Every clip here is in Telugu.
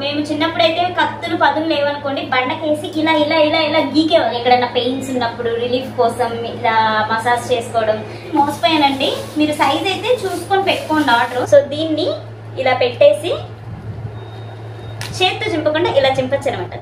మేము చిన్నప్పుడైతే కత్తులు పదులు లేవనుకోండి, బండకేసి ఇలా ఇలా ఇలా ఇలా గీకేవారు ఎక్కడైనా పెయిన్స్ ఉన్నప్పుడు రిలీఫ్ కోసం ఇలా మసాజ్ చేసుకోవడం. మోసపోయానండి. మీరు సైజ్ అయితే చూసుకొని పెట్టుకోండి ఆర్డర్. సో దీన్ని ఇలా పెట్టేసి చేత్తో చింపకుండా ఇలా చింపచ్చు అనమాట.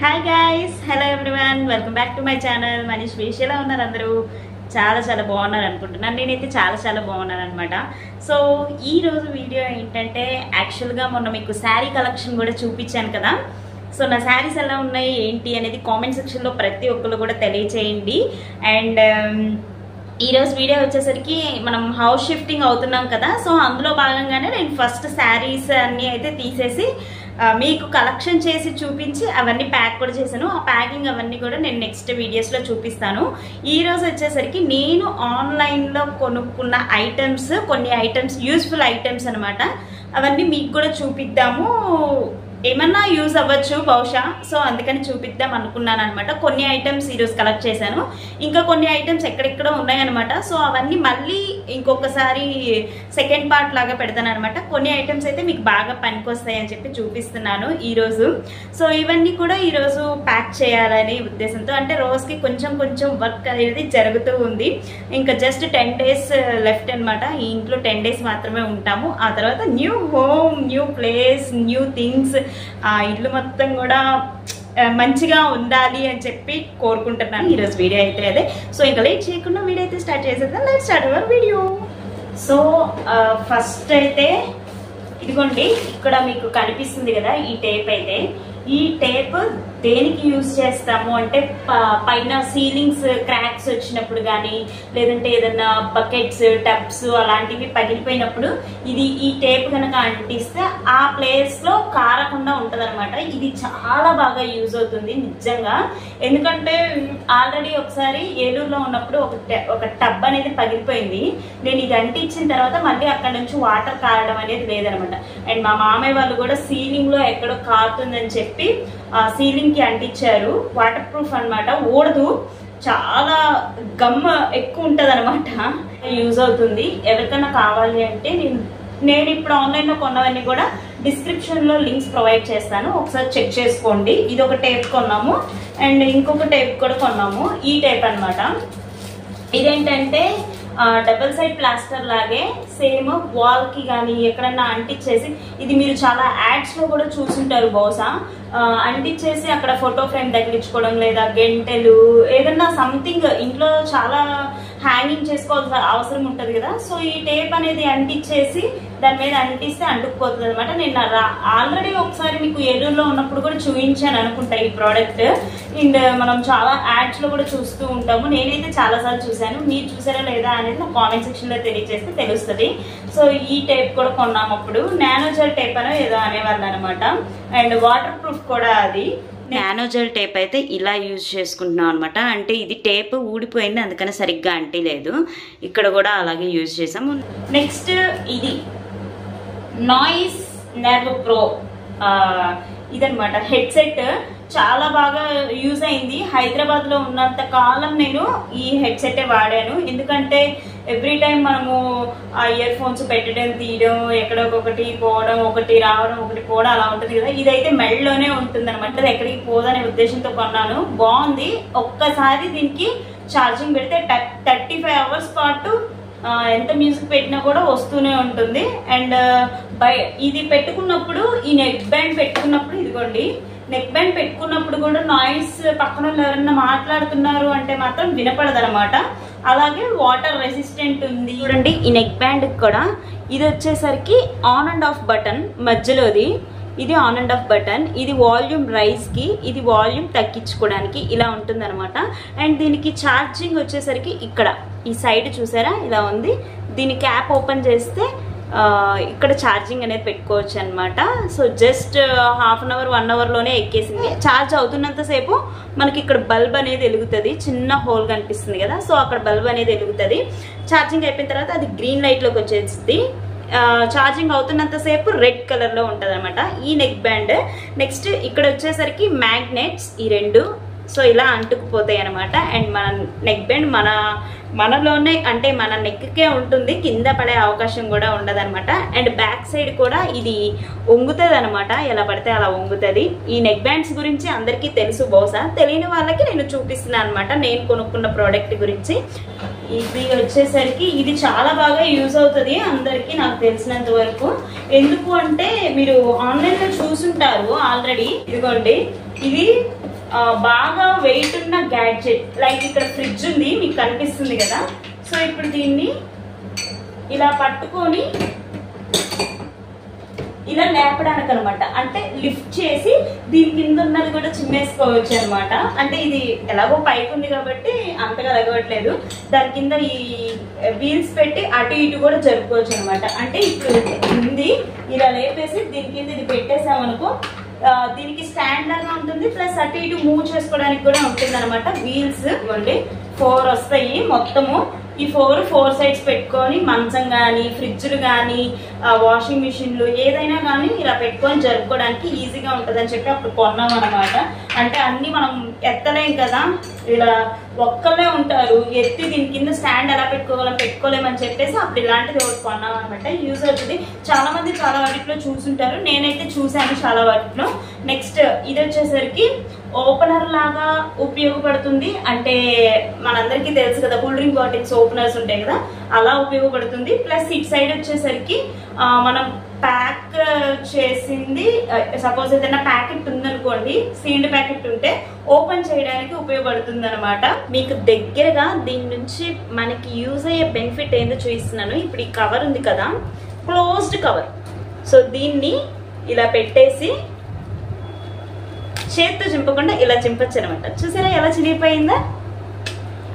Hi guys, hello everyone, welcome back to my channel Manish wish. ఎలా ఉన్నారు అందరూ? చాలా బాగున్నారు అనుకుంటున్నాను. నేనైతే చాలా బాగున్నాను అనమాట. సో ఈరోజు వీడియో ఏంటంటే, యాక్చువల్గా మొన్న మీకు శారీ కలెక్షన్ కూడా చూపించాను కదా. సో నా శారీస్ ఎలా ఉన్నాయి ఏంటి అనేది కామెంట్ సెక్షన్లో ప్రతి ఒక్కరు కూడా తెలియచేయండి. అండ్ ఈరోజు వీడియో వచ్చేసరికి మనం హౌస్ షిఫ్టింగ్ అవుతున్నాం కదా. సో అందులో భాగంగానే నేను ఫస్ట్ శారీస్ అన్నీ అయితే తీసేసి మీకు కలెక్షన్ చేసి చూపించి అవన్నీ ప్యాక్ కూడా చేశాను. ఆ ప్యాకింగ్ అవన్నీ కూడా నేను నెక్స్ట్ వీడియోస్లో చూపిస్తాను. ఈరోజు వచ్చేసరికి నేను ఆన్లైన్లో కొనుక్కున్న ఐటమ్స్, కొన్ని ఐటమ్స్ యూస్ఫుల్ ఐటమ్స్ అనమాట. అవన్నీ మీకు కూడా చూపిద్దాము, ఏమన్నా యూజ్ అవ్వచ్చు బహుశా. సో అందుకని చూపిద్దాం అనుకున్నాను అనమాట. కొన్ని ఐటమ్స్ ఈరోజు కలెక్ట్ చేశాను, ఇంకా కొన్ని ఐటమ్స్ ఎక్కడెక్కడో ఉన్నాయన్నమాట. సో అవన్నీ మళ్ళీ ఇంకొకసారి సెకండ్ పార్ట్ లాగా పెడతాను అనమాట. కొన్ని ఐటమ్స్ అయితే మీకు బాగా పనికొస్తాయి అని చెప్పి చూపిస్తున్నాను ఈరోజు. సో ఇవన్నీ కూడా ఈరోజు ప్యాక్ చేయాలని ఉద్దేశంతో, అంటే రోజుకి కొంచెం వర్క్ అనేది జరుగుతూ ఉంది. ఇంకా జస్ట్ 10 days లెఫ్ట్ అనమాట. ఈ ఇంట్లో 10 days మాత్రమే ఉంటాము. ఆ తర్వాత new home, new place, new things, ఆ ఇల్లు మొత్తం కూడా మంచిగా ఉండాలి అని చెప్పి కోరుకుంటున్నాను. ఈరోజు వీడియో అయితే అదే. సో ఇంకా లేట్ చేయకుండా వీడియో అయితే స్టార్ట్ చేసేద్దాం. Let's start our video. So first అయితే ఇదిగోండి, ఇక్కడ మీకు కనిపిస్తుంది కదా ఈ టేప్. అయితే ఈ టేప్ దేనికి యూజ్ చేస్తాము అంటే, పైన సీలింగ్స్ క్రాక్స్ వచ్చినప్పుడు కానీ, లేదంటే ఏదన్నా బకెట్స్, టబ్స్ అలాంటివి పగిలిపోయినప్పుడు ఈ టేప్ కనుక అంటిస్తే ఆ ప్లేస్ లో కారకుండా ఉంటది అనమాట. ఇది చాలా బాగా యూజ్ అవుతుంది నిజంగా. ఎందుకంటే ఆల్రెడీ ఒకసారి ఏలూరులో ఉన్నప్పుడు ఒక టబ్ అనేది పగిలిపోయింది. నేను ఇది అంటించిన తర్వాత మళ్ళీ అక్కడ నుంచి వాటర్ కారడం అనేది లేదనమాట. అండ్ మా మామయ్య వాళ్ళు కూడా సీలింగ్ లో ఎక్కడో కారుతుందని చెప్పి సీలింగ్ కి అంటించారు. వాటర్ ప్రూఫ్ అనమాట, ఊడదు, చాలా గమ్ ఎక్కువ ఉంటది అనమాట. యూజ్ అవుతుంది. ఎవరికైనా కావాలి అంటే నేను ఇప్పుడు ఆన్లైన్ లో కొన్నవన్నీ కూడా డిస్క్రిప్షన్ లో లింక్స్ ప్రొవైడ్ చేస్తాను, ఒకసారి చెక్ చేసుకోండి. ఇది ఒక టేప్ కొన్నాము, అండ్ ఇంకొక టేప్ కూడా కొన్నాము. ఈ టేప్ అనమాట. ఇదేంటంటే డబుల్ సైడ్ ప్లాస్టర్ లాగే సేమ్ వాల్ కి కానీ ఎక్కడన్నా అంటించేసి, ఇది మీరు చాలా యాడ్స్ లో కూడా చూసుంటారు బహుశా. అంటించేసి అక్కడ ఫోటో ఫ్రేమ్ తగిలించుకోవడం, లేదా గెంటెలు, ఏదన్నా సంథింగ్ ఇంట్లో చాలా హ్యాంగింగ్ చేసుకోవాల్సిన అవసరం ఉంటుంది కదా. సో ఈ టేప్ అనేది అంటించేసి దాని మీద అంటిస్తే అంటుకుపోతుంది అనమాట. నేను ఆల్రెడీ ఒకసారి మీకు ఏలూరులో ఉన్నప్పుడు కూడా చూపించాను అనుకుంటా ఈ ప్రోడక్ట్. అండ్ మనం చాలా యాడ్స్ లో కూడా చూస్తూ ఉంటాము. నేనైతే చాలా సార్లు చూసాను. మీరు చూసారా లేదా అనేది నా కామెంట్ సెక్షన్ లో తెలియజేస్తే తెలుస్తుంది. సో ఈ టేప్ కూడా కొన్నాము అప్పుడు. నానోజెల్ టేప్ అనో ఏదో అనేవాళ్ళు అనమాట. అండ్ వాటర్ ప్రూఫ్ కూడా. అది నానోజెల్ టేప్ అయితే ఇలా యూజ్ చేసుకుంటున్నాం అనమాట. అంటే ఇది టేప్ ఊడిపోయింది, అందుకని సరిగ్గా అంటిలేదు. ఇక్కడ కూడా అలాగే యూజ్ చేసాము. నెక్స్ట్ ఇది నాయిస్ నెర్వ్ ప్రో ఇదనమాట. హెడ్సెట్ చాలా బాగా యూజ్ అయింది. హైదరాబాద్ లో ఉన్నంత కాలం నేను ఈ హెడ్సెట్ వాడాను. ఎందుకంటే ఎవ్రీ టైం మనము ఆ ఇయర్ ఫోన్స్ పెట్టడం, తీయడం, ఎక్కడో ఒకటి పోవడం, ఒకటి రావడం, ఒకటి పోవడం అలా ఉంటుంది కదా. ఇదైతే మెడలోనే ఉంటుంది అనమాట. అది ఎక్కడికి పోదనే ఉద్దేశంతో కొన్నాను. బాగుంది. ఒక్కసారి దీనికి ఛార్జింగ్ పెడితే 35 hours పాటు ఎంత మ్యూజిక్ పెట్టినా కూడా వస్తూనే ఉంటుంది. అండ్ ఇది పెట్టుకున్నప్పుడు, ఈ నెక్ బ్యాండ్ పెట్టుకున్నప్పుడు, ఇదిగోండి నెక్ బ్యాండ్ పెట్టుకున్నప్పుడు కూడా నాయిస్ పక్కన ఎవరన్నా మాట్లాడుతున్నారు అంటే మాత్రం వినపడదు అనమాట. అలాగే వాటర్ రెసిస్టెంట్ ఉంది. చూడండి ఈ నెక్ బ్యాండ్ కూడా ఇది వచ్చేసరికి ఆన్ అండ్ ఆఫ్ బటన్ మధ్యలోది. ఇది ఆన్ అండ్ ఆఫ్ బటన్. ఇది వాల్యూమ్ రైజ్ కి, ఇది వాల్యూమ్ తగ్గించుకోవడానికి ఇలా ఉంటుంది అనమాట. అండ్ దీనికి ఛార్జింగ్ వచ్చేసరికి ఇక్కడ ఈ సైడ్ చూసారా ఇలా ఉంది. దీని క్యాప్ ఓపెన్ చేస్తే ఇక్కడ ఛార్జింగ్ అనేది పెట్టుకోవచ్చు అనమాట. So just half an hour 1 hourలోనే ఎక్కేసింది. ఛార్జ్ అవుతున్నంతసేపు మనకి ఇక్కడ బల్బ్ అనేది వెలుగుతుంది, చిన్న హోల్ కనిపిస్తుంది కదా. సో అక్కడ బల్బ్ అనేది వెలుగుతుంది. ఛార్జింగ్ అయిపోయిన తర్వాత అది గ్రీన్ లైట్లోకి వచ్చేస్తుంది. ఛార్జింగ్ అవుతున్నంతసేపు రెడ్ కలర్లో ఉంటుంది అనమాట ఈ నెక్ బ్యాండ్. నెక్స్ట్ ఇక్కడ వచ్చేసరికి మ్యాగ్నెట్స్, ఈ రెండు సో ఇలా అంటుకుపోతాయి అనమాట. అండ్ మన నెక్ బ్యాండ్ మనలోనే అంటే మన నెక్కే ఉంటుంది, కింద పడే అవకాశం కూడా ఉండదు అనమాట. అండ్ బ్యాక్ సైడ్ కూడా ఇది వంగుతుంది అనమాట, ఎలా పడితే అలా వంగుతుంది. ఈ నెక్ బ్యాండ్స్ గురించి అందరికీ తెలుసు, బహుశా తెలియని వాళ్ళకి నేను చూపిస్తున్నాను అనమాట నేను కొనుక్కున్న ప్రోడక్ట్ గురించి. ఇది వచ్చేసరికి ఇది చాలా బాగా యూజ్ అవుతుంది అందరికీ నాకు తెలిసినంత వరకు. ఎందుకు అంటే మీరు ఆన్లైన్లో చూసుంటారు ఆల్రెడీ. ఇదిగోండి, ఇది బాగా వెయిట్ ఉన్న గ్యాడ్జెట్. లైక్ ఇక్కడ ఫ్రిడ్జ్ ఉంది, మీకు కనిపిస్తుంది కదా. సో ఇప్పుడు దీన్ని ఇలా పట్టుకొని ఇలా లేపడానికి అనమాట, అంటే లిఫ్ట్ చేసి దీని కింద ఉన్నది కూడా చిమ్మేసుకోవచ్చు అనమాట. అంటే ఇది ఎలాగో పైకి ఉంది కాబట్టి అంతగా లగవట్లేదు, దాని కింద ఈ వీల్స్ పెట్టి అటు ఇటు కూడా జరుపుకోవచ్చు అనమాట. అంటే ఇప్పుడు ఉంది, ఇలా లేపేసి దీని కింద ఇది పెట్టేసామనుకో, దీనికి స్టాండ్ లాగా ఉంటుంది, ప్లస్ అటు ఇటు మూవ్ చేసుకోవడానికి కూడా ఉంటుంది అనమాట. వీల్స్ ఇవ్వండి 4 వస్తాయి మొత్తము. ఈ 4 సైడ్స్ పెట్టుకొని మంచం కానీ, ఫ్రిడ్జ్లు కానీ, వాషింగ్ మిషన్లు ఏదైనా కానీ ఇలా పెట్టుకొని జరుపుకోవడానికి ఈజీగా ఉంటుంది అని చెప్పి అప్పుడు కొన్నాం అనమాట. అంటే అన్ని మనం ఎత్తలేం కదా, ఇలా ఒక్కలే ఉంటారు, ఎత్తి దీని కింద స్టాండ్ ఎలా పెట్టుకోలేమని చెప్పేసి అప్పుడు ఇలాంటిది ఒకటి కొన్నాం అనమాట. యూజ్ అవుతుంది, చాలా మంది చాలా వాటిలో చూసుంటారు, నేనైతే చూసాను చాలా వాటిలో. నెక్స్ట్ ఇది వచ్చేసరికి ఓపెనర్ లాగా ఉపయోగపడుతుంది. అంటే మనందరికీ తెలుసు కదా, కూల్ డ్రింక్ బాటిల్స్ ఓపెనర్స్ ఉంటాయి కదా, అలా ఉపయోగపడుతుంది. ప్లస్ ఇటు సైడ్ వచ్చేసరికి మనం ప్యాక్ చేసింది, సపోజ్ ఏదైనా ప్యాకెట్ ఉందనుకోండి, సీల్డ్ ప్యాకెట్ ఉంటే ఓపెన్ చేయడానికి ఉపయోగపడుతుంది అనమాట. మీకు దగ్గరగా దీని నుంచి మనకి యూజ్ అయ్యే బెనిఫిట్ ఏందో చూపిస్తున్నాను. ఇప్పుడు ఈ కవర్ ఉంది కదా, క్లోజ్డ్ కవర్. సో దీన్ని ఇలా పెట్టేసి చేత్తో చింపకుండా ఇలా చింపచ్చు అనమాట. చూసారా ఎలా చినిగిపోయిందా,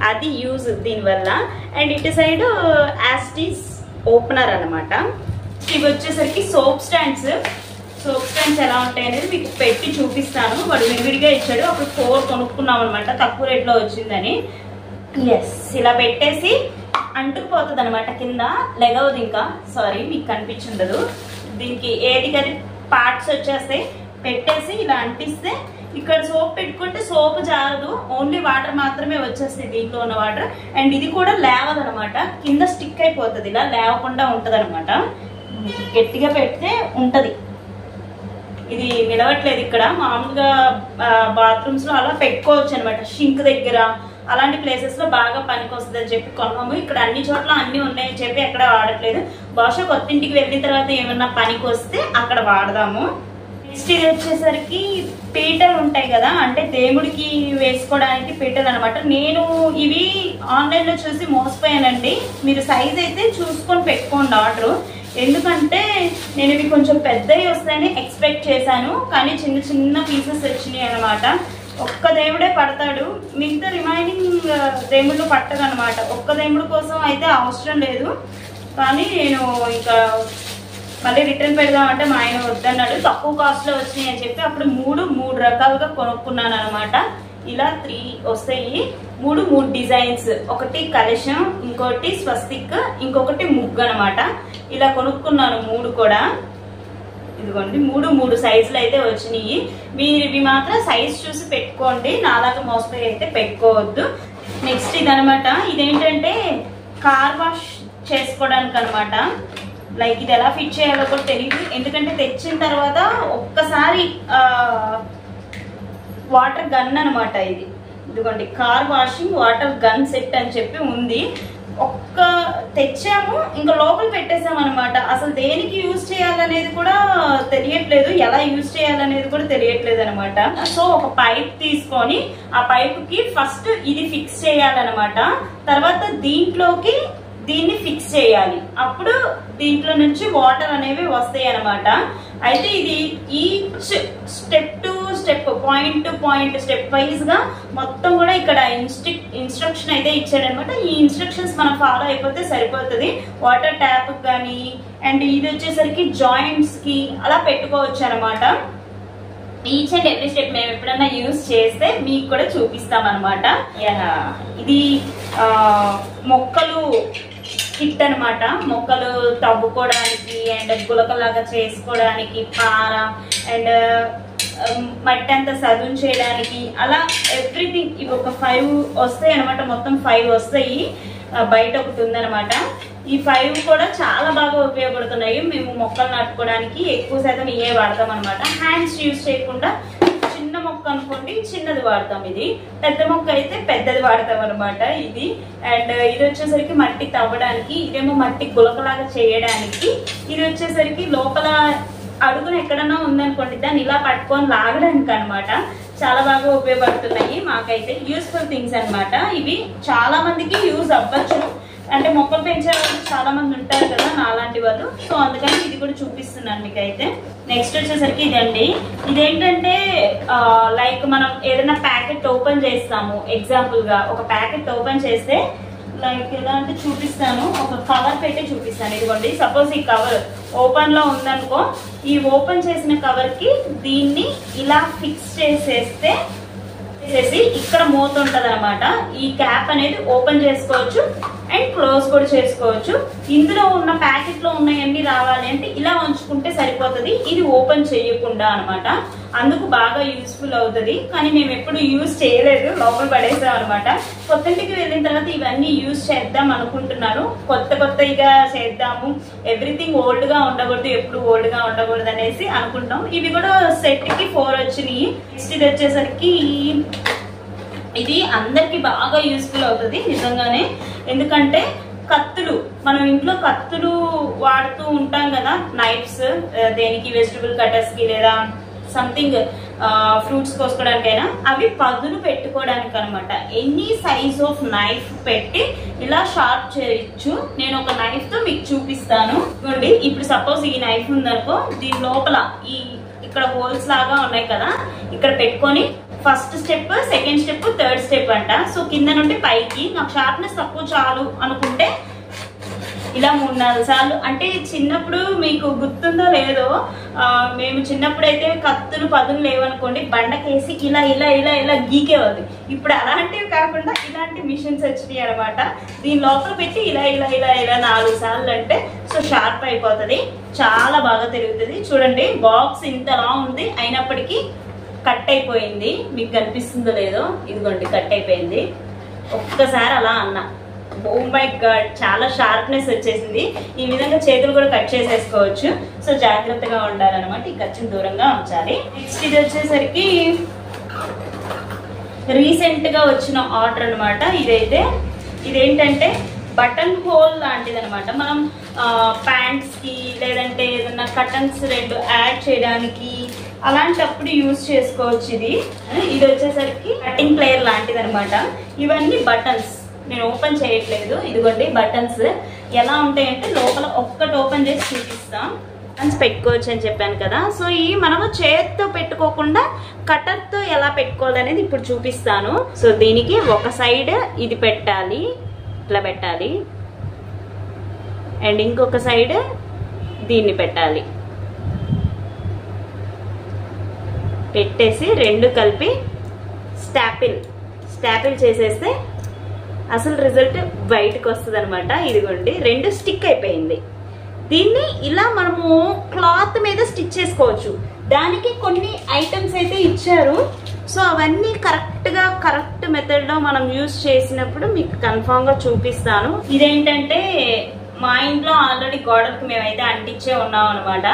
అది యూజ్ దీనివల్ల. అండ్ ఇటు సైడ్ యాస్టీస్ ఓపెనర్ అనమాట. ఇవి వచ్చేసరికి సోప్ స్టాండ్స్ ఎలా ఉంటాయి అనేది మీకు పెట్టి చూపిస్తాను. వాడు విడివిడిగా ఇచ్చాడు, అప్పుడు 4 కొనుక్కున్నాం అనమాట, తక్కువ రేట్లో వచ్చిందని. ఎస్, ఇలా పెట్టేసి అంటుకుపోతుంది అనమాట, కింద లెగవదు ఇంకా. సారీ, మీకు కనిపించుండదు. దీనికి ఏదికది పార్ట్స్ వచ్చేస్తాయి, పెట్టేసి ఇలా అంటిస్తే ఇక్కడ సోప్ పెట్టుకుంటే సోప్ జారదు, ఓన్లీ వాటర్ మాత్రమే వచ్చేస్తాయి దీంట్లో ఉన్న వాటర్. అండ్ ఇది కూడా లేవదనమాట, కింద స్టిక్ అయిపోతుంది, ఇలా లేవకుండా ఉంటది అనమాట. గట్టిగా పెడితే ఉంటది, ఇది నిలవట్లేదు. ఇక్కడ మామూలుగా బాత్రూమ్స్ లో అలా పెట్టుకోవచ్చు అనమాట, షింక్ దగ్గర అలాంటి ప్లేసెస్ లో బాగా పనికి వస్తుంది అని చెప్పి కొన్నాము. ఇక్కడ అన్ని చోట్ల అన్ని ఉన్నాయని చెప్పి ఎక్కడ వాడట్లేదు, బహుశా కొత్త ఇంటికి వెళ్ళిన తర్వాత ఏమన్నా పనికి వస్తే అక్కడ వాడదాము. నెక్స్ట్ ఇది వచ్చేసరికి పీటలు ఉంటాయి కదా, అంటే దేవుడికి వేసుకోవడానికి పీటలు అనమాట. నేను ఇవి ఆన్లైన్ లో చూసి మోసపోయానండి. మీరు సైజ్ అయితే చూసుకొని పెట్టుకోండి ఆర్డర్, ఎందుకంటే నేను ఇవి కొంచెం పెద్దవి వస్తాయని ఎక్స్పెక్ట్ చేశాను, కానీ చిన్న చిన్న పీసెస్ వచ్చినాయి అనమాట. ఒక్క దేవుడే పడతాడు, మిగతా రిమైనింగ్ దేవుళ్ళు పట్టదు అనమాట. ఒక్క దేవుడి కోసం అయితే అవసరం లేదు, కానీ నేను ఇంకా మళ్ళీ రిటర్న్ పెడదామంటే మా ఆయన వద్దన్నాడు. తక్కువ కాస్ట్లో వచ్చినాయి అని చెప్పి అప్పుడు మూడు రకాలుగా కొనుక్కున్నాను అనమాట. ఇలా 3 వస్తాయి, 3 డిజైన్స్. ఒకటి కలశం, ఇంకోటి స్వస్తిక్, ఇంకొకటి ముగ్గు అనమాట. ఇలా కొనుక్కున్నాను 3 కూడా. ఇదిగోండి 3 సైజులు అయితే వచ్చినాయి. మీరు ఇవి మాత్రం సైజ్ చూసి పెట్టుకోండి, నాలాగా మోసపోయి అయితే పెట్టుకోవద్దు. నెక్స్ట్ ఇదనమాట, ఇదేంటంటే కార్ వాష్ చేసుకోవడానికి అనమాట. లైక్ ఇది ఎలా ఫిట్ చేయాలో కూడా తెలియదు, ఎందుకంటే తెచ్చిన తర్వాత ఒక్కసారి వాటర్ గన్ అనమాట ఇది. ఇదిగోండి car washing water gun set అని చెప్పి ఉంది. తెచ్చాము, ఇంకా లోపల పెట్టేసాం అనమాట. అసలు దేనికి యూజ్ చేయాలనేది కూడా తెలియట్లేదు, ఎలా యూజ్ చేయాలనేది కూడా తెలియట్లేదు అనమాట. సో ఒక పైప్ తీసుకొని ఆ పైప్ కి ఫస్ట్ ఇది ఫిక్స్ చేయాలన్నమాట, తర్వాత దీంట్లోకి దీన్ని ఫిక్స్ చేయాలి, అప్పుడు దీంట్లో నుంచి వాటర్ అనేవి వస్తాయి అనమాట. అయితే ఇది each step to step, point to point, step wise గా మొత్తం కూడా ఇక్కడ ఇన్స్ట్రక్షన్ అయితే ఇచ్చాడనమాట. ఈ ఇన్స్ట్రక్షన్స్ మనం ఫాలో అయిపోతే సరిపోతుంది. వాటర్ ట్యాప్ కానీ, అండ్ ఇది వచ్చేసరికి జాయింట్స్ కి అలా పెట్టుకోవచ్చు అనమాట. ఈచ్ అండ్ ఎవ్రీ స్టెప్ మేము ఎప్పుడన్నా యూజ్ చేస్తే మీకు కూడా చూపిస్తాం అనమాట. ఇది మొక్కలు కిట్ అనమాట, మొక్కలు తవ్వుకోవడానికి అండ్ గులకలాగా చేసుకోవడానికి పార, అండ్ మట్టి అంతా సదును చేయడానికి అలా ఎవ్రీథింగ్. ఇవి ఒక 5 వస్తాయి అనమాట, మొత్తం 5 వస్తాయి. బయట ఒకటి ఉందనమాట. ఈ 5 కూడా చాలా బాగా ఉపయోగపడుతున్నాయి. మేము మొక్కలు నాటుకోవడానికి ఎక్కువ శాతం ఇవే వాడతాం అనమాట. హ్యాండ్స్ యూజ్ చేయకుండా చిన్న మొక్క అనుకోండి చిన్నది వాడతాం, ఇది పెద్ద మొక్క అయితే పెద్దది వాడతాం అనమాట ఇది. అండ్ ఇది వచ్చేసరికి మట్టి తవ్వడానికి, ఇదేమో మట్టి గులకలాగా చేయడానికి, ఇది వచ్చేసరికి లోపల అడుగున ఎక్కడన్నా ఉందనుకోండి దాన్ని ఇలా పట్టుకొని లాగడానికి అనమాట. చాలా బాగా ఉపయోగపడుతున్నాయి. మాకైతే యూస్ఫుల్ థింగ్స్ అనమాట. ఇవి చాలా మందికి యూజ్ అవ్వచ్చు, అంటే మొక్కలు పెంచే వాళ్ళు చాలా మంది ఉంటారు కదా నాలాంటి వాళ్ళు. సో అందుకని ఇది కూడా చూపిస్తున్నాను మీకు. అయితే నెక్స్ట్ వచ్చేసరికి ఇదండి. ఇదేంటంటే లైక్ మనం ఏదైనా ప్యాకెట్ ఓపెన్ చేస్తాము. ఎగ్జాంపుల్ గా ఒక ప్యాకెట్ ఓపెన్ చేస్తే లైక్ ఎలా అంటే చూపిస్తాను, ఒక కవర్ పెట్టి చూపిస్తాను. ఇదిగోండి, సపోజ్ ఈ కవర్ ఓపెన్ లో ఉందనుకో, ఈ ఓపెన్ చేసిన కవర్ కి దీన్ని ఇలా ఫిక్స్ చేసేస్తే ఇక్కడ మూత ఉంటది అనమాట. ఈ క్యాప్ అనేది ఓపెన్ చేసుకోవచ్చు అండ్ క్లోజ్ కూడా చేసుకోవచ్చు. ఇందులో ఉన్న ప్యాకెట్ లో ఉన్నాయన్నీ రావాలి అంటే ఇలా ఉంచుకుంటే సరిపోతుంది, ఇది ఓపెన్ చేయకుండా అనమాట. అందుకు బాగా యూస్ఫుల్ అవుతుంది. కానీ మేము ఎప్పుడు యూజ్ చేయలేదు, లోపల పడేసాం అనమాట. కొత్తింటికి వెళ్ళిన తర్వాత ఇవన్నీ యూజ్ చేద్దాం అనుకుంటున్నాను. కొత్తగా చేద్దాము, ఎవ్రీథింగ్ ఓల్డ్ గా ఉండకూడదు, ఎప్పుడు ఓల్డ్ గా ఉండకూడదు అనేసి అనుకుంటాం. ఇవి కూడా సెట్ కి 4 వచ్చినాయి. నెక్స్ట్ ఇది వచ్చేసరికి ఇది అందరికి బాగా యూస్ఫుల్ అవుతుంది నిజంగానే. ఎందుకంటే కత్తులు, మనం ఇంట్లో కత్తులు వాడుతూ ఉంటాం కదా, నైఫ్స్ దేనికి వెజిటబుల్ కటర్స్ కి లేదా సంథింగ్ ఫ్రూట్స్ కోసుకోవడానికైనా, అవి పదును పెట్టుకోవడానికి అనమాట. ఎనీ సైజ్ ఆఫ్ నైఫ్ పెట్టి ఇలా షార్ప్ చేయొచ్చు. నేను ఒక నైఫ్ తో మీకు చూపిస్తాను. చూడండి, ఇప్పుడు సపోజ్ ఈ నైఫ్ ఉందనుకో, దీని లోపల ఇక్కడ హోల్స్ లాగా ఉన్నాయి కదా, ఇక్కడ పెట్టుకొని first step, second step, third step అంట. సో కింద నుండి పైకి నాకు షార్ప్నెస్ తక్కువ చాలు అనుకుంటే ఇలా 3-4 సార్లు. అంటే చిన్నప్పుడు మీకు గుర్తుందో లేదో, మేము చిన్నప్పుడు అయితే కత్తులు పదులు లేవనుకోండి, బండకేసి ఇలా ఇలా ఇలా ఇలా గీకేవాళ్ళు. ఇప్పుడు అలాంటివి కాకుండా ఇలాంటి మిషన్స్ వచ్చినాయి అనమాట. దీని లోపల పెట్టి ఇలా ఇలా ఇలా ఇలా 4 సార్లు అంటే సో షార్ప్ అయిపోతుంది, చాలా బాగా తిరుగుతుంది. చూడండి, బాక్స్ ఇంతలా ఉంది, అయినప్పటికీ కట్ అయిపోయింది. మీకు కనిపిస్తుందో లేదో, ఇదిగోండి కట్ అయిపోయింది. ఒక్కసారి అలా అన్నా, ఓ మై గాడ్, చాలా షార్ప్నెస్ వచ్చేసింది. ఈ విధంగా చేతులు కూడా కట్ చేసేసుకోవచ్చు. సో జాగ్రత్తగా ఉండాలన్నమాట, ఈ ఖర్చును దూరంగా ఉంచాలి. నెక్స్ట్ ఇది వచ్చేసరికి రీసెంట్ గా వచ్చిన ఆర్డర్ అనమాట. ఇదేంటంటే బటన్ హోల్ లాంటిది అనమాట. మనం ప్యాంట్స్ కి లేదంటే ఏదన్నా కటన్స్ 2 యాడ్ చేయడానికి అలాంటప్పుడు యూజ్ చేసుకోవచ్చు. ఇది వచ్చేసరికి కటింగ్ ప్లేయర్ లాంటిది అనమాట. ఇవన్నీ బటన్స్, నేను ఓపెన్ చేయట్లేదు. ఇదిగోండి బటన్స్ ఎలా ఉంటాయంటే, లోపల ఒక్కటి ఓపెన్ చేసి చూపిస్తాం. బటన్స్ పెట్టుకోవచ్చు అని చెప్పాను కదా. సో ఇవి మనము చేతితో పెట్టుకోకుండా కటర్తో ఎలా పెట్టుకోవాలనేది ఇప్పుడు చూపిస్తాను. సో దీనికి ఒక సైడ్ ఇది పెట్టాలి, ఇట్లా పెట్టాలి, అండ్ ఇంకొక సైడ్ దీన్ని పెట్టాలి. పెట్టేసి 2 కలిపి స్టాపిల్ చేసేస్తే అసలు రిజల్ట్ బయటకు వస్తుంది అనమాట. ఇదిగోండి 2 స్టిక్ అయిపోయింది. దీన్ని ఇలా మనము క్లాత్ మీద స్టిచ్ చేసుకోవచ్చు. దానికి కొన్ని ఐటమ్స్ అయితే ఇచ్చారు. సో అవన్నీ కరెక్ట్ మెథడ్ లో మనం యూజ్ చేసినప్పుడు మీకు కన్ఫామ్ గా చూపిస్తాను. ఇదేంటంటే మా ఇంట్లో ఆల్రెడీ గోడలకు మేమైతే అంటించే ఉన్నాం అనమాట.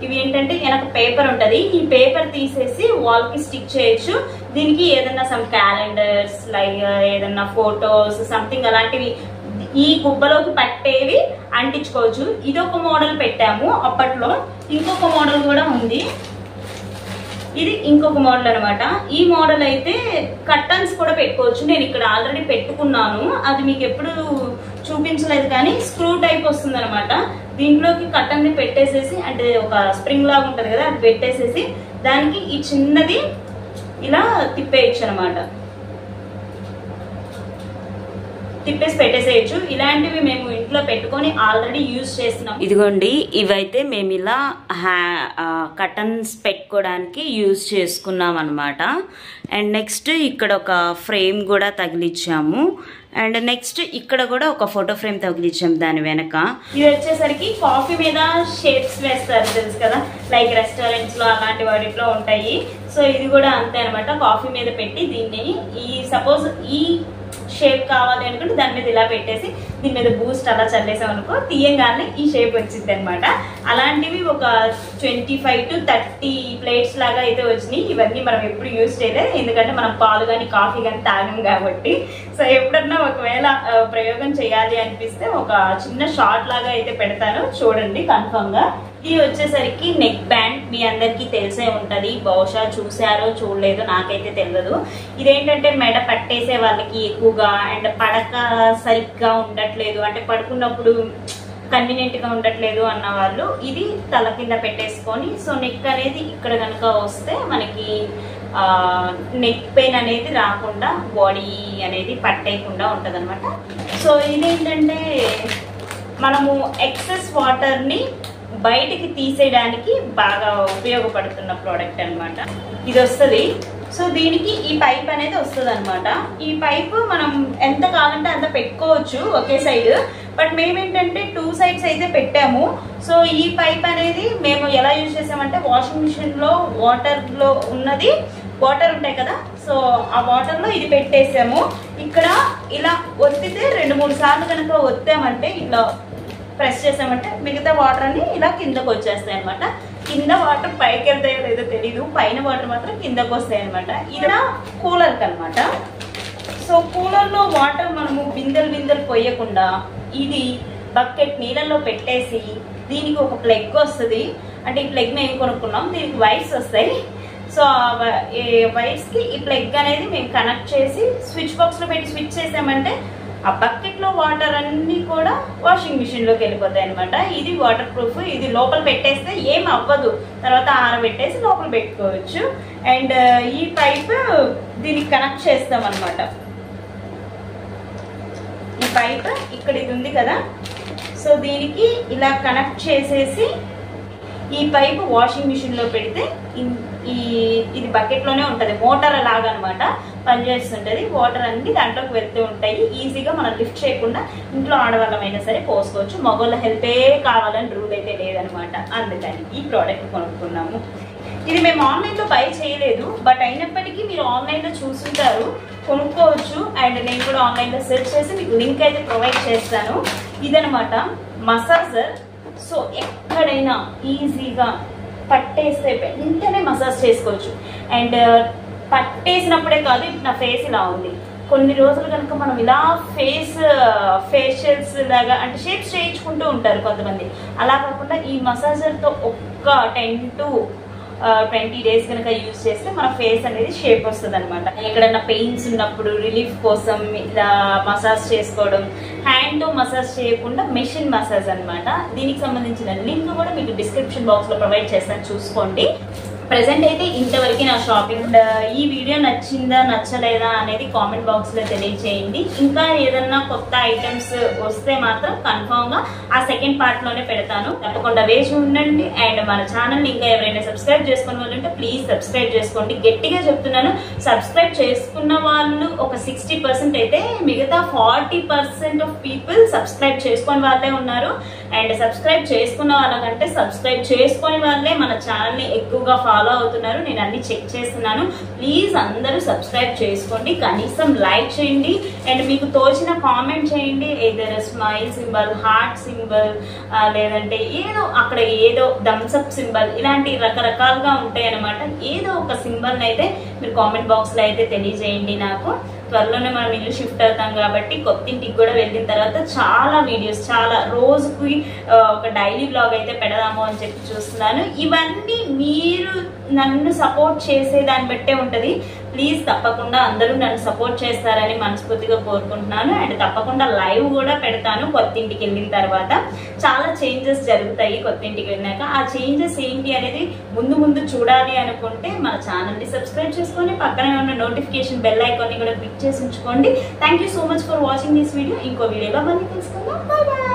ఇవి ఏంటంటే వెనక పేపర్ ఉంటది, ఈ పేపర్ తీసేసి వాల్ కి స్టిక్ చేయొచ్చు. దీనికి ఏదన్నా సమ్ క్యాలెండర్స్ లైక్ ఏదన్నా ఫోటోస్ సంథింగ్ అలాంటివి ఈ గుబ్బలోకి పట్టేవి అంటించుకోవచ్చు. ఇదొక మోడల్ పెట్టాము అప్పట్లో. ఇంకొక మోడల్ కూడా ఉంది, ఇది ఇంకొక మోడల్ అనమాట. ఈ మోడల్ అయితే కర్టన్స్ కూడా పెట్టుకోవచ్చు. నేను ఇక్కడ ఆల్రెడీ పెట్టుకున్నాను, అది మీకు ఎప్పుడు చూపించలేదు కానీ స్క్రూ టైప్ వస్తుంది అనమాట. దీంట్లోకి కర్టన్ ని పెట్టేసేసి, అంటే ఒక స్ప్రింగ్ లాగా ఉంటది కదా, అది పెట్టేసేసి దానికి ఈ చిన్నది ఇలా తిప్పేయచ్చు అనమాట. తిప్పేసి పెట్టేసేయచ్చు. ఇలాంటివి మేము ఇంట్లో పెట్టుకొని ఆల్రెడీ యూజ్ చేస్తున్నాం. ఇదిగోండి, ఇవైతే మేము ఇలా కర్టన్స్ పెట్టుకోవడానికి యూజ్ చేసుకున్నాం అనమాట. అండ్ నెక్స్ట్ ఇక్కడ ఒక ఫ్రేమ్ కూడా తగిలిచ్చాము. అండ్ నెక్స్ట్ ఇక్కడ కూడా ఒక ఫోటో ఫ్రేమ్ తగిలిచ్చాము దాని వెనక. ఇది వచ్చేసరికి కాఫీ మీద షేప్స్ వేస్తారు తెలుసు కదా, లైక్ రెస్టారెంట్స్ లో అలాంటి వాటిలో ఉంటాయి. సో ఇది కూడా అంతే అనమాట. కాఫీ మీద పెట్టి దీన్ని సపోజ్ ఈ షేప్ కావాలి అనుకుంటే దాని మీద ఇలా పెట్టేసి దీని మీద బూస్ట్ అలా చల్లేసాం అనుకో, తీయంగానే ఈ షేప్ వచ్చింది అనమాట. అలాంటివి ఒక 25 to 30 ప్లేట్స్ లాగా అయితే వచ్చినాయి. ఇవన్నీ మనం ఎప్పుడు యూజ్ చేయలేదు, ఎందుకంటే మనం పాలు కానీ కాఫీ కానీ తాగం కాబట్టి. సో ఎప్పుడన్నా ఒకవేళ ప్రయోగం చేయాలి అనిపిస్తే ఒక చిన్న షార్ట్ లాగా అయితే పెడతాను, చూడండి కన్ఫర్మ్ గా. ఇది వచ్చేసరికి నెక్ బ్యాండ్, మీ అందరికీ తెలిసే ఉంటది, బహుశా చూసారో చూడలేదు నాకైతే తెలియదు. ఇదేంటంటే మెడ పట్టేసే వాళ్ళకి ఎక్కువగా, అండ్ పడక సరిగ్గా ఉండట్లేదు అంటే పడుకున్నప్పుడు కన్వీనియంట్ గా ఉండట్లేదు అన్న వాళ్ళు ఇది తల కింద పెట్టేసుకొని, సో నెక్ అనేది ఇక్కడ కనుక వస్తే మనకి నెక్ పెయిన్ అనేది రాకుండా, బాడీ అనేది పట్టేయకుండా ఉంటది అనమాట. సో ఇదేంటంటే మనము ఎక్సెస్ వాటర్ ని బయటికి తీసేయడానికి బాగా ఉపయోగపడుతున్న ప్రోడక్ట్ అనమాట. ఇది వస్తుంది. సో దీనికి ఈ పైప్ అనేది వస్తుంది అనమాట. ఈ పైప్ మనం ఎంత కావాలంటే అంత పెట్టుకోవచ్చు ఒకే సైడ్, బట్ మేమేంటంటే 2 sides అయితే పెట్టాము. సో ఈ పైప్ అనేది మేము ఎలా యూజ్ చేసామంటే వాషింగ్ మిషన్ లో వాటర్ ఉంటాయి కదా, సో ఆ వాటర్ లో ఇది పెట్టేసాము. ఇక్కడ ఇలా ఒత్తితే 2-3 సార్లు కనుక ఒత్తామంటే, ఇట్లా ప్రెస్ చేసామంటే మిగతా వాటర్ అన్ని ఇలా కిందకు వచ్చేస్తాయి అనమాట. కింద వాటర్ పైకి వెళ్తాయో లేదో తెలీదు, పైన వాటర్ మాత్రం కిందకు వస్తాయి అనమాట. ఇది కూలర్ అనమాట. సో కూలర్ లో వాటర్ మనము బిందెలు పోయకుండా ఇది బకెట్ నీళ్ళలో పెట్టేసి దీనికి ఒక ప్లగ్ వస్తుంది. అంటే ఈ ప్లగ్ మేము కొనుక్కున్నాం, దీనికి వైర్స్ వస్తాయి. సో వైర్స్ కి ఈ ప్లగ్ అనేది మేము కనెక్ట్ చేసి స్విచ్ బాక్స్ లో పెట్టి స్విచ్ చేసామంటే ఆ బకెట్ లో వాటర్ అన్ని కూడా వాషింగ్ మిషన్ లోకి వెళ్ళిపోతాయి అనమాట. ఇది వాటర్ ప్రూఫ్. ఇది లోపల పెట్టేస్తే ఏం అవ్వదు, తర్వాత ఆరబెట్టేసి లోపల పెట్టుకోవచ్చు. అండ్ ఈ పైప్ దీనికి కనెక్ట్ చేస్తాం అనమాట. ఈ పైప్ ఇక్కడ ఇది ఉంది కదా, సో దీనికి ఇలా కనెక్ట్ చేసేసి ఈ పైప్ వాషింగ్ మిషన్ లో పెడితే ఇది బకెట్ లోనే ఉంటది, మోటార్ లాగా అనమాట పనిచేస్తుంటది. వాటర్ అన్ని దాంట్లోకి వెళ్తూ ఉంటాయి. ఈజీగా మనం లిఫ్ట్ చేయకుండా ఇంట్లో ఆడవాళ్ళమైనా సరే పోసుకోవచ్చు. మగవాళ్ళ హెల్పే కావాలని రూల్ అయితే లేదనమాట. అందుకని ఈ ప్రోడక్ట్ కొనుక్కున్నాము. ఇది మేము ఆన్లైన్ లో బై చేయలేదు, బట్ అయినప్పటికీ మీరు ఆన్లైన్ లో చూసుంటారు, కొనుక్కోవచ్చు. అండ్ నేను కూడా ఆన్లైన్ లో సెర్చ్ చేసి మీకు లింక్ అయితే ప్రొవైడ్ చేస్తాను. ఇదనమాట మసాజర్. సో ఎక్కడైనా ఈజీగా పట్టేస్తే వెంటనే మసాజ్ చేసుకోవచ్చు. అండ్ పట్టేసినప్పుడే కాదు, నా ఫేస్ ఇలా ఉంది, కొన్ని రోజులు కనుక మనం ఇలా ఫేషియల్స్ లాగా అంటే షేప్స్ చేయించుకుంటూ ఉంటారు కొంతమంది, అలా కాకుండా ఈ మసాజర్తో ఒక్క 10 to 20 days కనుక యూజ్ చేస్తే మన ఫేస్ అనేది షేప్ వస్తుంది అనమాట. ఎక్కడన్నా పెయిన్స్ ఉన్నప్పుడు రిలీఫ్ కోసం ఇలా మసాజ్ చేసుకోవడం. హ్యాండ్ తో మసాజ్ చేయకుండా మెషిన్ మసాజ్ అనమాట. దీనికి సంబంధించిన లింక్ కూడా మీకు డిస్క్రిప్షన్ బాక్స్ లో ప్రొవైడ్ చేస్తాను, చూసుకోండి. ప్రెసెంట్ అయితే ఇంతవరకు నా షాపింగ్. ఈ వీడియో నచ్చిందా నచ్చలేదా అనేది కామెంట్ బాక్స్ లో తెలియజేయండి. ఇంకా ఏదన్నా కొత్త ఐటమ్స్ వస్తే మాత్రం కన్ఫర్మ్ గా ఆ సెకండ్ పార్ట్ లోనే పెడతాను, తప్పకుండా వేసి ఉండండి. అండ్ మన ఛానల్ ఇంకా ఎవరైనా సబ్స్క్రైబ్ చేసుకున్న వాళ్ళు ఉంటే ప్లీజ్ సబ్స్క్రైబ్ చేసుకోండి. గట్టిగా చెప్తున్నాను, సబ్స్క్రైబ్ చేసుకున్న వాళ్ళు ఒక 60% అయితే, మిగతా 40% ఆఫ్ పీపుల్ సబ్స్క్రైబ్ చేసుకుని వాళ్ళే ఉన్నారు. అండ్ సబ్స్క్రైబ్ చేసుకున్న వాళ్ళకంటే సబ్స్క్రైబ్ చేసుకునే వాళ్ళే మన ఛానల్ ని ఎక్కువగా ఫాలో అవుతున్నారు. నేను అన్ని చెక్ చేస్తున్నాను. ప్లీజ్ అందరూ సబ్స్క్రైబ్ చేసుకోండి, కనీసం లైక్ చేయండి. అండ్ మీకు తోచిన కామెంట్ చేయండి, ఏదైనా స్మైల్ సింబల్, హార్ట్ సింబల్, లేదంటే అక్కడ ఏదో థమ్స్అప్ సింబల్, ఇలాంటి రకరకాలుగా ఉంటాయి అనమాట. ఏదో ఒక సింబల్ అయితే మీరు కామెంట్ బాక్స్ లో అయితే తెలియజేయండి. నాకు త్వరలోనే మనం ఇల్లు షిఫ్ట్ అవుతాం కాబట్టి కొత్త ఇంటికి కూడా వెళ్ళిన తర్వాత చాలా వీడియోస్, చాలా రోజుకి ఒక డైలీ బ్లాగ్ అయితే పెడదాము అని చెప్పి చూస్తున్నాను. ఇవన్నీ మీరు నన్ను సపోర్ట్ చేసే దాన్ని బట్టే ఉంటది. ప్లీజ్ తప్పకుండా అందరూ నన్ను సపోర్ట్ చేస్తారని మనస్ఫూర్తిగా కోరుకుంటున్నాను. అండ్ తప్పకుండా లైవ్ కూడా పెడతాను కొత్త ఇంటికి వెళ్ళిన తర్వాత. చాలా చేంజెస్ జరుగుతాయి కొత్త ఇంటికి వెళ్ళినాక. ఆ చేంజెస్ ఏంటి అనేది ముందు ముందు చూడాలి అనుకుంటే మన ఛానల్ని సబ్స్క్రైబ్ చేసుకొని పక్కనే ఉన్న నోటిఫికేషన్ బెల్ ఐకాన్ని కూడా క్లిక్ చేసి ఉంచుకోండి. Thank you so much for watching this video. ఇంకో వీడియోలో మళ్ళీ తెలుసుకుందాం. Bye bye.